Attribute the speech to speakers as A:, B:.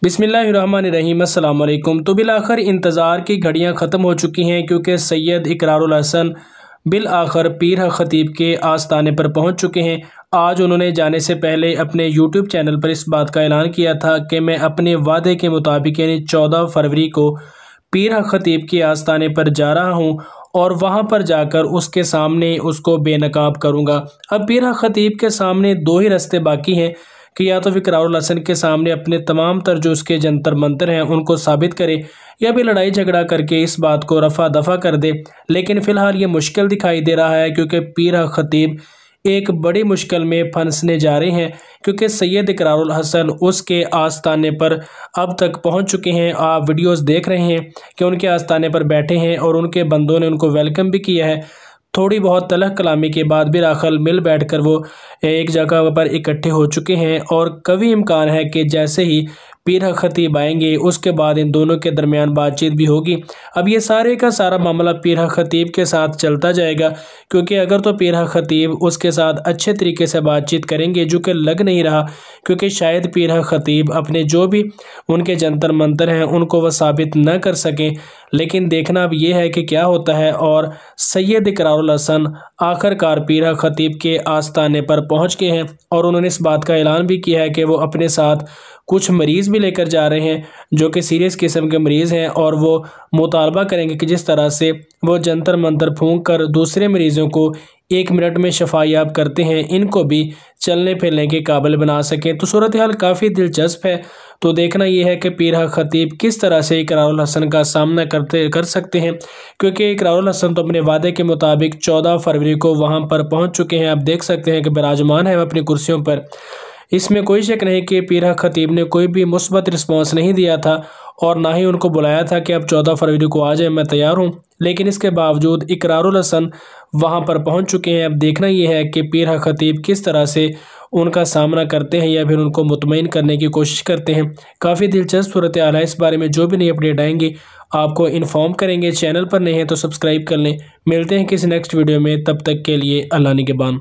A: बिस्मिल्लाहिर्रहमानिर्रहीम अस्सलाम वालेकुम। तो बिल आखिर इंतज़ार की घड़ियां ख़त्म हो चुकी हैं क्योंकि सैयद इकरारुल हसन बिल आखिर पीर ख़तीब के आस्ताने पर पहुंच चुके हैं। आज उन्होंने जाने से पहले अपने यूट्यूब चैनल पर इस बात का ऐलान किया था कि मैं अपने वादे के मुताबिक यानी 14 फरवरी को पीर ख़तीब के आस्ताने पर जा रहा हूं और वहां पर जाकर उसके सामने उसको बेनकाब करूंगा। अब पीर ख़तीब के सामने दो ही रास्ते बाकी हैं कि या तो इकरारुल हसन के सामने अपने तमाम तर जो उसके जंतर मंतर हैं उनको साबित करे या भी लड़ाई झगड़ा करके इस बात को रफा दफा कर दे। लेकिन फ़िलहाल ये मुश्किल दिखाई दे रहा है क्योंकि पीर ख़तीब एक बड़ी मुश्किल में फंसने जा रहे हैं क्योंकि सैयद इकरारुल हसन उसके आस्ताने पर अब तक पहुंच चुके हैं। आप वीडियोस देख रहे हैं कि उनके आस्ताने पर बैठे हैं और उनके बंदों ने उनको वेलकम भी किया है। थोड़ी बहुत तलख कलामी के बाद भी राखल मिल बैठकर वो एक जगह पर इकट्ठे हो चुके हैं और कभी इम्कान है कि जैसे ही पीर ख़तीब आएंगे उसके बाद इन दोनों के दरमियान बातचीत भी होगी। अब ये सारे का सारा मामला पीर ख़तीब के साथ चलता जाएगा क्योंकि अगर तो पीर ख़तीब उसके साथ अच्छे तरीके से बातचीत करेंगे जो कि लग नहीं रहा, क्योंकि शायद पीर ख़तीब अपने जो भी उनके जंतर मंतर हैं उनको वह साबित न कर सकें। लेकिन देखना अब ये है कि क्या होता है। और सैयद इकरारुल हसन आखिरकार पीर ख़तीब के आस्ताने पर पहुंच गए हैं और उन्होंने इस बात का ऐलान भी किया है कि वो अपने साथ कुछ मरीज़ भी लेकर जा रहे हैं जो कि सीरियस किस्म के मरीज़ हैं और वो मुतालबा करेंगे कि जिस तरह से वो जंतर मंतर फूंक कर दूसरे मरीज़ों को 1 मिनट में शफायाब करते हैं इनको भी चलने फिरने के काबिल बना सकें। तो सूरत हाल काफ़ी दिलचस्प है। तो देखना यह है कि पीर ख़तीब किस तरह से इकरारुल हसन का सामना कर सकते हैं क्योंकि इकरारुल हसन तो अपने वादे के मुताबिक 14 फरवरी को वहां पर पहुंच चुके हैं। आप देख सकते हैं कि विराजमान है अपनी कुर्सियों पर। इसमें कोई शक नहीं कि पीर ख़तीब ने कोई भी मुस्बत रिस्पॉन्स नहीं दिया था और ना ही उनको बुलाया था कि अब 14 फरवरी को आ जाए, मैं तैयार हूँ। लेकिन इसके बावजूद इकरारुल हसन वहाँ पर पहुँच चुके हैं। अब देखना यह है कि पीर ख़तीब किस तरह से उनका सामना करते हैं या फिर उनको मुतमईन करने की कोशिश करते हैं। काफ़ी दिलचस्प सूरत हाल है। इस बारे में जो भी नई अपडेट आएंगी आपको इन्फॉर्म करेंगे। चैनल पर नए हैं तो सब्सक्राइब कर लें। मिलते हैं किसी नेक्स्ट वीडियो में, तब तक के लिए अल्लाह निगहबान।